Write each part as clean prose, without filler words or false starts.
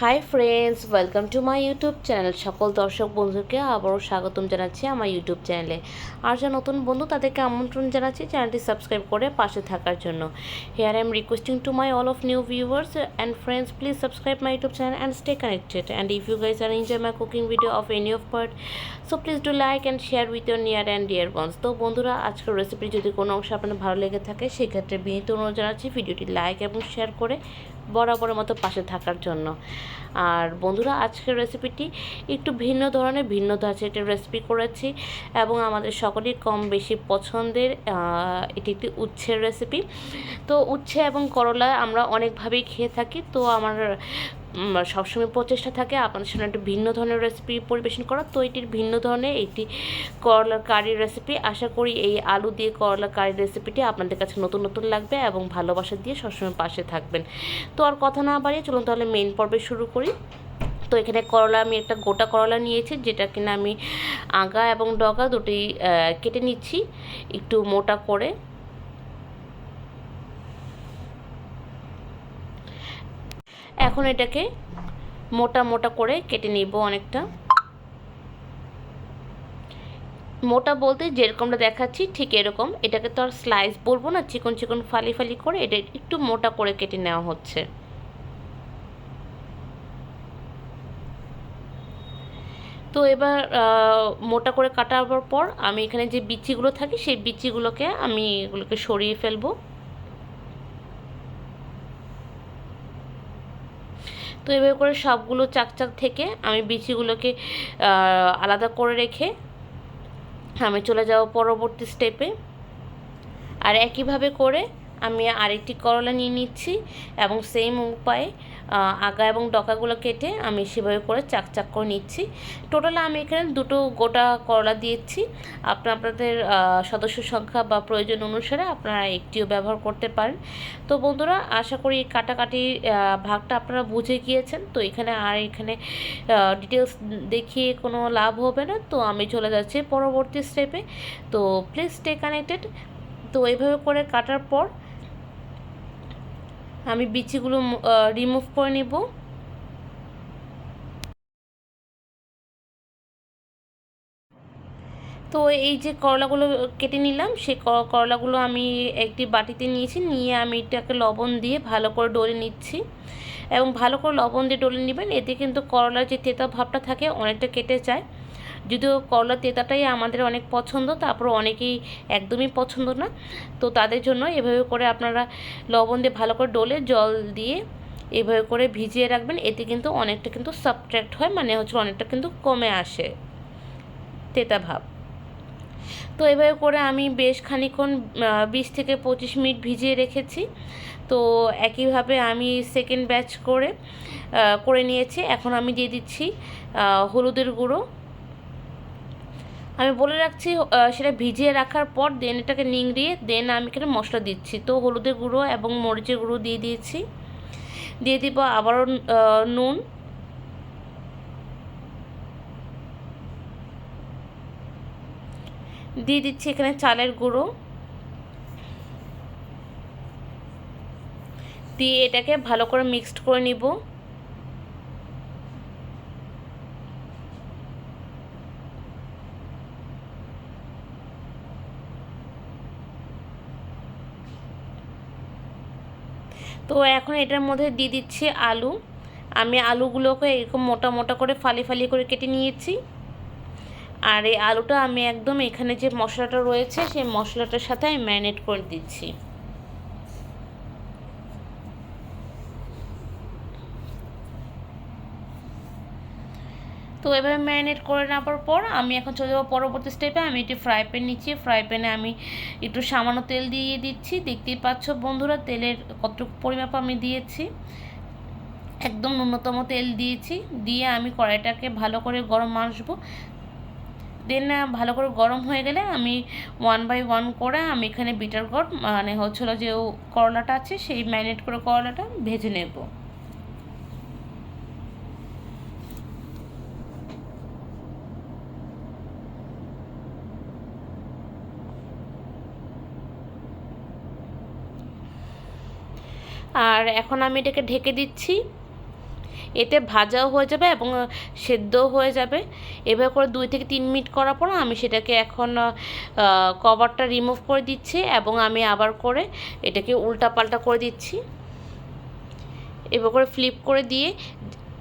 Hi friends, welcome to my YouTube channel. সকল দর্শক বন্ধুকে আবারও স্বাগতম জানাচ্ছি আমার ইউটিউব চ্যানেলে। আর যারা নতুন বন্ধু তাদেরকে আমন্ত্রণ জানাচ্ছি চ্যানেলটি সাবস্ক্রাইব করে পাশে থাকার জন্য। Here I am requesting to my all of new viewers and friends, please subscribe my YouTube channel and stay connected. And if you guys are enjoy my cooking video of any of part, so please do like and share with your near and dear ones. তো বন্ধুরা, আজকের recipe যদি কোনো অংশ আপনার ভালো লেগে থাকে সেক্ষেত্রে বিনীত অনুরোধ জানাচ্ছি ভিডিওটি লাইক এবং শেয়ার করে বরাবরের মতো পাশে থাকার জন্য। আর বন্ধুরা, আজকের রেসিপিটি একটু ভিন্ন ধরনের, ভিন্নতা আছে একটা রেসিপি করেছি এবং আমাদের সকলেই কম বেশি পছন্দের। এটি একটি উচ্ছের রেসিপি। তো উচ্ছে এবং করলা আমরা অনেকভাবেই খেয়ে থাকি। তো আমার সবসময় প্রচেষ্টা থাকে আপনাদের সামনে একটা ভিন্ন ধরনের রেসিপি পরিবেশন করা। তো এটির ভিন্ন ধরনের একটি করলার কারির রেসিপি। আশা করি এই আলু দিয়ে করলার কারির রেসিপিটি আপনাদের কাছে নতুন নতুন লাগবে এবং ভালোবাসা দিয়ে সবসময় পাশে থাকবেন। তো আর কথা না বাড়িয়ে চলুন তাহলে মেইন পর্বে শুরু করি। তো এখানে করলা, আমি একটা গোটা করলা নিয়েছি, যেটা কিনা আমি আগা এবং ডগা দুটি কেটে নিচ্ছি একটু মোটা করে। এখন এটাকে মোটা মোটা করে কেটে নিব অনেকটা। মোটা বলতে যেরকমটা দেখাচ্ছি ঠিক এরকম। এটাকে তো আর স্লাইস বলবো না, চিকন চিকন ফালি ফালি করে এটা একটু মোটা করে কেটে নেওয়া হচ্ছে। তো এবার মোটা করে কাটার পর আমি এখানে যে বিচিগুলো থাকে সেই বিচিগুলোকে আমি এগুলোকে সরিয়ে ফেলবো। তো এভাবে করে সবগুলো চাকচাক থেকে আমি বিচিগুলোকে আলাদা করে রেখে আমি চলে যাব পরবর্তী স্টেপে। আর একইভাবে করে আমি আরেকটি করলা নিয়ে নিচ্ছি এবং সেম উপায়ে আগা এবং ডগাগুলো কেটে আমি সেভাবে করে চাকচাক করে নিচ্ছি। টোটালে আমি এখানে দুটো গোটা করলা দিয়েছি। আপনাদের সদস্য সংখ্যা বা প্রয়োজন অনুসারে আপনারা একটিও ব্যবহার করতে পারেন। তো বন্ধুরা, আশা করি কাটাকাটির ভাগটা আপনারা বুঝে গিয়েছেন। তো এখানে ডিটেলস দেখিয়ে কোনো লাভ হবে না। তো আমি চলে যাচ্ছি পরবর্তী স্টেপে। তো প্লিজ স্টে কানেক্টেড। তো এইভাবে করে কাটার পর আমি বিচিগুলো রিমুভ করে নিব। তো এই যে করলাগুলো কেটে নিলাম, সেই করলাগুলো আমি একটি বাটিতে নিয়েছি, নিয়ে আমি এটাকে লবণ দিয়ে ভালো করে ডলে নিচ্ছি এবং ভালো করে লবণ দিয়ে ডলে নেবেন। এতে কিন্তু করলার যে তেতা ভাবটা থাকে অনেকটা কেটে যায়। যদিও করলার তেতাটাই আমাদের অনেক পছন্দ, তারপর অনেকেই একদমই পছন্দ না। তো তাদের জন্য এভাবে করে আপনারা লবণ দিয়ে ভালো করে ডলে জল দিয়ে এভাবে করে ভিজিয়ে রাখবেন। এতে কিন্তু অনেকটা কিন্তু সাবট্র্যাক্ট হয়, মানে হচ্ছে অনেকটা কিন্তু কমে আসে তেতা ভাব। তো এভাবে করে আমি বেশ খানিকক্ষণ 20 থেকে 25 মিনিট ভিজিয়ে রেখেছি। তো একইভাবে আমি সেকেন্ড ব্যাচ করে নিয়েছি। এখন আমি দিয়ে দিচ্ছি হলুদের গুঁড়ো। আমি বলে রাখছি সেটা ভিজিয়ে রাখার পর দেন এটাকে নিংড়িয়ে দেন আমি এখানে মশলা দিচ্ছি। তো হলুদের গুঁড়ো এবং মরিচের গুঁড়ো দিয়ে দিয়েছি। দিয়ে দিব আবারও নুন, দিয়ে দিচ্ছি এখানে চালের গুঁড়ো, দিয়ে এটাকে ভালো করে মিক্সড করে নিব। তো এখন এটার মধ্যে দিয়ে দিচ্ছি আলু। আমি আলুগুলোকে এরকম মোটা মোটা করে ফালি ফালি করে কেটে নিয়েছি। আর এই আলুটা আমি একদম এখানে যে মশলাটা রয়েছে সেই মশলাটার সাথে আমি ম্যারিনেট করে দিচ্ছি। তো এভাবে ম্যারিনেট করে নেওয়ার পর আমি এখন চলে যাবো পরবর্তী স্টেপে। আমি একটি ফ্রাই প্যান নিচ্ছি। ফ্রাই প্যানে আমি একটু সামান্য তেল দিয়ে দিচ্ছি। দেখতেই পাচ্ছ বন্ধুরা তেলের কতটুকু পরিমাপ আমি দিয়েছি। একদম ন্যূনতম তেল দিয়েছি। দিয়ে আমি কড়াইটাকে ভালো করে গরম আসবো। দেন ভালো করে গরম হয়ে গেলে আমি 1 বাই 1 করে আমি এখানে বিটার গোর্ড, মানে হচ্ছিলো যে করলাটা আছে সেই ম্যারিনেট করে করলাটা ভেজে নেব। আর এখন আমি এটাকে ঢেকে দিচ্ছি। এতে ভাজাও হয়ে যাবে এবং সেদ্ধও হয়ে যাবে। এভাবে করে 2 থেকে 3 মিনিট করার পর আমি সেটাকে এখন কভারটা রিমুভ করে দিচ্ছি এবং আমি আবার করে এটাকে উল্টাপাল্টা করে দিচ্ছি। এভাবে করে ফ্লিপ করে দিয়ে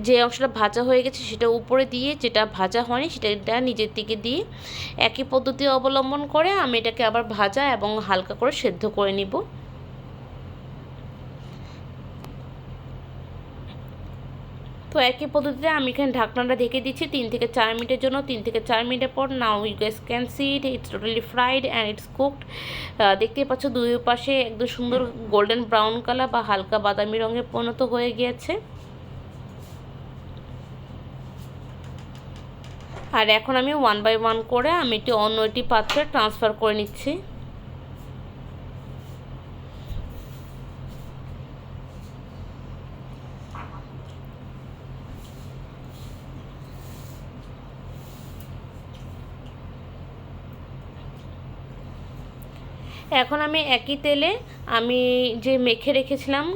যে অংশটা ভাজা হয়ে গেছে সেটা উপরে দিয়ে, যেটা ভাজা হয়নি সেটা নিচের দিকে দিয়ে একই পদ্ধতি অবলম্বন করে আমি এটাকে আবার ভাজা এবং হালকা করে সেদ্ধ করে নিব। তো একই পদ্ধতিতে আমি এখানে ঢাকনাটা ঢেকে দিচ্ছি 3 থেকে 4 মিনিটের জন্য। 3 থেকে 4 মিনিটের পর now you guys can see it's totally fried and it's cooked. দেখতেই পাচ্ছ দুই পাশে একদম সুন্দর গোল্ডেন ব্রাউন কালার বা হালকা বাদামি রঙে পরিণত হয়ে গিয়েছে। আর এখন আমি 1 বাই 1 করে আমি এটি অন্য একটি পাত্রে ট্রান্সফার করে নিচ্ছি। এখন আমি একই তেলে আমি যে মেখে রেখেছিলাম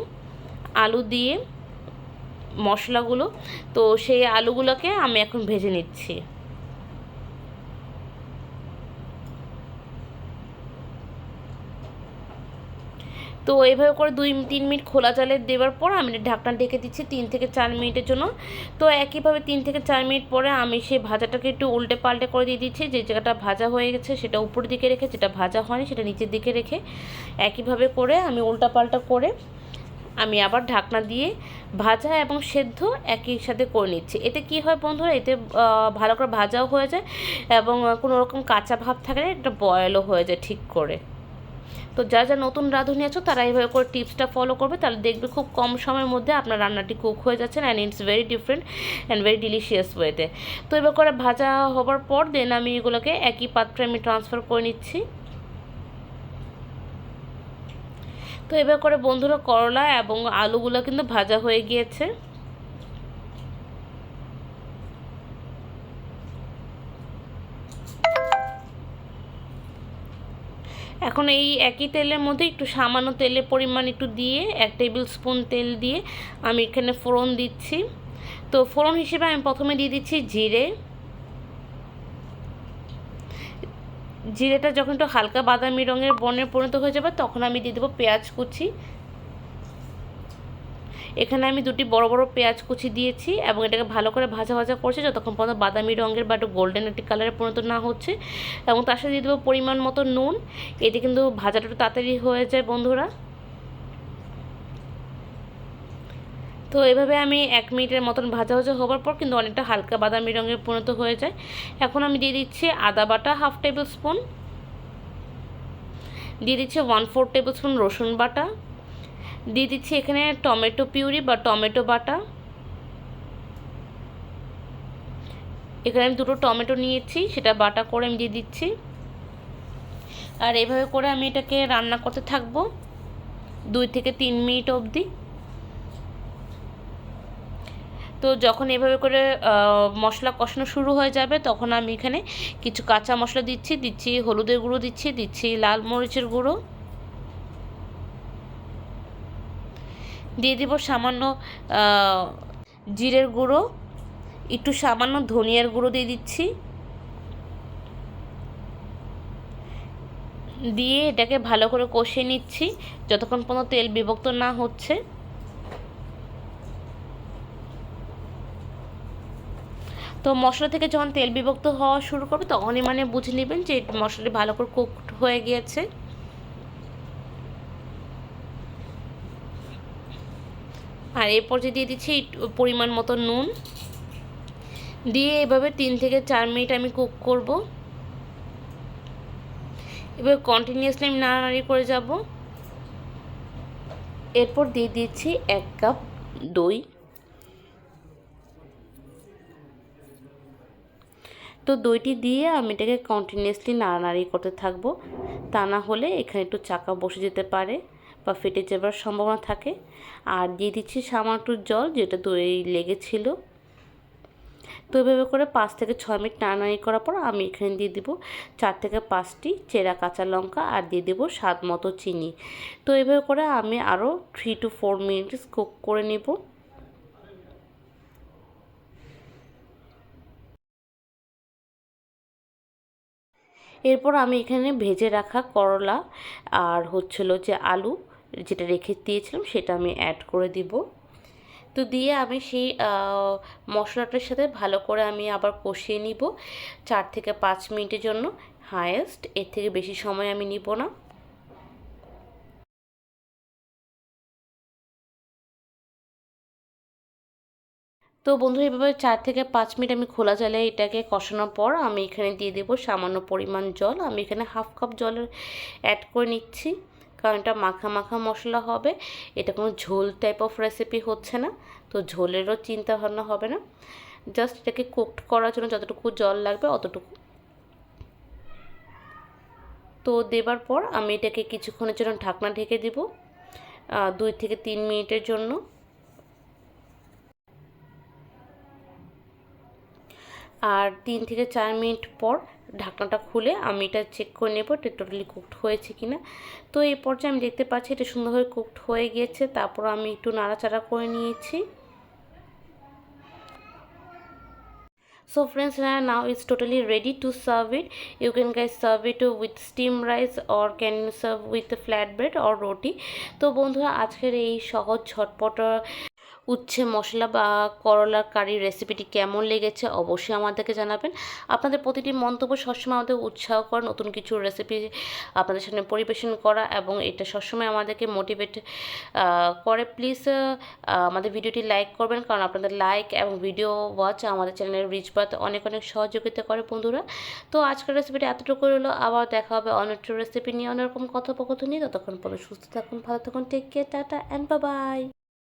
আলু দিয়ে মশলাগুলো, তো সেই আলুগুলোকে আমি এখন ভেজে নিচ্ছি। তো এইভাবে করে 2-3 মিনিট খোলা জালে দেওয়ার পর আমি ঢাকনা ঢেকে দিচ্ছি 3 থেকে 4 মিনিটের জন্য। তো একইভাবে 3 থেকে 4 মিনিট পরে আমি সেই ভাজাটাকে একটু উল্টে পাল্টে করে দিয়ে দিচ্ছি। যে জায়গাটা ভাজা হয়ে গেছে সেটা উপরের দিকে রেখে, যেটা ভাজা হয়নি সেটা নিচের দিকে রেখে একইভাবে করে আমি উল্টা পাল্টা করে আমি আবার ঢাকনা দিয়ে ভাজা এবং সেদ্ধ একই সাথে করে নিচ্ছি। এতে কি হয় বন্ধুরা, এতে ভালো করে ভাজাও হয়ে যায় এবং কোনো রকম কাঁচা ভাব থাকে না, একটা বয়েলও হয়ে যায় ঠিক করে। তো যারা নতুন রাঁধুনি আছো তারা এইভাবে করে টিপসটা ফলো করবে, তাহলে দেখবে খুব কম সময়ের মধ্যে আপনার রান্নাটি কুক হয়ে যাচ্ছে and it's very different and very delicious ওয়েতে। তো এবার করে ভাজা হবার পর দেন আমি এগুলোকে একই পাত্রে আমি ট্রান্সফার করে নিচ্ছি। তো এবার করে বন্ধুরা করলা এবং আলুগুলো কিন্তু ভাজা হয়ে গিয়েছে। এখন এই একই তেলের মধ্যে একটু সামান্য তেলের পরিমাণ একটু দিয়ে 1 টেবিল স্পুন তেল দিয়ে আমি এখানে ফোড়ন দিচ্ছি। তো ফোড়ন হিসেবে আমি প্রথমে দিয়ে দিচ্ছি জিরে। জিরেটা যখন একটু হালকা বাদামি রঙের বর্ণে পরিণত হয়ে যাবে তখন আমি দিয়ে দেবো পেঁয়াজ কুচি। এখানে আমি 2টি বড় বড় পেঁয়াজ কুচি দিয়েছি এবং এটাকে ভালো করে ভাজা ভাজা করছি যতক্ষণ পর্যন্ত বাদামি রঙের বা একটু গোল্ডেন একটি কালারে পরিণত না হচ্ছে। এবং তার সাথে দিয়ে দেবো পরিমাণ মতো নুন। এতে কিন্তু ভাজাটা একটু তাড়াতাড়ি হয়ে যায় বন্ধুরা। তো এভাবে আমি 1 মিনিটের মতন ভাজা ভাজা হবার পর কিন্তু অনেকটা হালকা বাদামি রঙের পরিণত হয়ে যায়। এখন আমি দিয়ে দিচ্ছি আদা বাটা 1/2 টেবিল স্পুন, দিয়ে দিচ্ছি 1/4 টেবিল স্পুন রসুন বাটা, দিয়ে দিচ্ছি এখানে টমেটো পিউরি বা টমেটো বাটা। এখানে আমি 2টো টমেটো নিয়েছি, সেটা বাটা করে আমি দিয়ে দিচ্ছি। আর এইভাবে করে আমি এটাকে রান্না করতে থাকবো 2 থেকে 3 মিনিট অবধি। তো যখন এভাবে করে মশলা কষানো শুরু হয়ে যাবে তখন আমি এখানে কিছু কাঁচা মশলা দিচ্ছি হলুদের গুঁড়ো দিচ্ছি লাল মরিচের গুঁড়ো, দিয়ে দিব সামান্য জিরের গুঁড়ো, একটু সামান্য ধনিয়ার গুঁড়ো দিয়ে দিচ্ছি। দিয়ে এটাকে ভালো করে কষিয়ে নিচ্ছি যতক্ষণ পর্যন্ত তেল বিভক্ত না হচ্ছে। তো মশলা থেকে যখন তেল বিভক্ত হওয়া শুরু করবে তখনই মানে বুঝে নেবেন যে মশলাটি ভালো করে কুকড হয়ে গিয়েছে। আর এরপর যে দিয়ে দিচ্ছি পরিমাণ মতো নুন, দিয়ে এভাবে 3 থেকে 4 মিনিট আমি কুক করব। এবার কন্টিনিউয়াসলি আমি নাড়ানাড়ি করে যাব। এরপর দিয়ে দিচ্ছি 1 কাপ দই। তো দইটি দিয়ে আমি এটাকে কন্টিনিউয়াসলি নাড়ানাড়ি করতে থাকবো, তা না হলে এখানে একটু চাকা বসে যেতে পারে বা ফেটে যাবার সম্ভাবনা থাকে। আর দিয়ে দিচ্ছি সামান্য একটু জল, যেটা দই লেগেছিল। তো এভাবে করে 5 থেকে 6 মিনিট নাড়ানাড়ি করার পর আমি এখানে দিয়ে দেবো 4 থেকে 5টি চেরা কাঁচা লঙ্কা আর দিয়ে দেবো স্বাদ মতো চিনি। তো এভাবে করে আমি আরও 3 to 4 মিনিট কুক করে নেব। এরপর আমি এখানে ভেজে রাখা করলা আর হচ্ছিলো যে আলু যেটা রেখে দিয়েছিলাম সেটা আমি অ্যাড করে দিব। তো দিয়ে আমি সেই মশলাটার সাথে ভালো করে আমি আবার কষিয়ে নিব 4 থেকে 5 মিনিটের জন্য, হায়েস্ট। এর থেকে বেশি সময় আমি নিব না। তো বন্ধুরা এভাবে 4 থেকে 5 মিনিট আমি খোলা জালে এটাকে কষানোর পর আমি এখানে দিয়ে দেবো সামান্য পরিমাণ জল। আমি এখানে হাফ কাপ জল অ্যাড করে নিচ্ছি, কারণ এটা মাখা মাখা মশলা হবে, এটা কোনো ঝোল টাইপ অফ রেসিপি হচ্ছে না, তো ঝোলেরও চিন্তা ভাবনা হবে না। জাস্ট এটাকে কুকড করার জন্য যতটুকু জল লাগবে অতটুকু। তো দেবার পর আমি এটাকে কিছুক্ষণের জন্য ঢাকনা ঢেকে দিব 2 থেকে 3 মিনিটের জন্য। আর 3 থেকে 4 মিনিট পর ঢাকনাটা খুলে আমি এটা চেক করে নেব এটা টোটালি কুকড হয়েছে কিনা। তো এই পর্যায়ে আমি দেখতে পাচ্ছি এটা সুন্দরভাবে কুকড হয়ে গিয়েছে। তারপর আমি একটু নাড়াচাড়া করে নিয়েছি। So friends, now it's totally ready to serve it. You can guys serve it with steamed rice or can serve with flatbread or roti. তো বন্ধুরা আজকের এই সহজ ঝটপট উচ্ছে মশলা বা করলার কারির রেসিপিটি কেমন লেগেছে অবশ্যই আমাদেরকে জানাবেন। আপনাদের প্রতিটি মন্তব্য সবসময় আমাদের উৎসাহ করে নতুন কিছু রেসিপি আপনাদের সামনে পরিবেশন করা, এবং এটা সবসময় আমাদেরকে মোটিভেট করে। প্লিজ আমাদের ভিডিওটি লাইক করবেন, কারণ আপনাদের লাইক এবং ভিডিও ওয়াচ আমাদের চ্যানেলের রিচ বাড়তে অনেক অনেক সহযোগিতা করে বন্ধুরা। তো আজকের রেসিপিটা এতটুকু হলো, আবার দেখা হবে অন্য একটা রেসিপি নিয়ে, অন্যরকম কথোপকথন নিয়ে। ততক্ষণ পর্যন্ত সুস্থ থাকুন, ভালো থাকুন, take care, tata and bye by.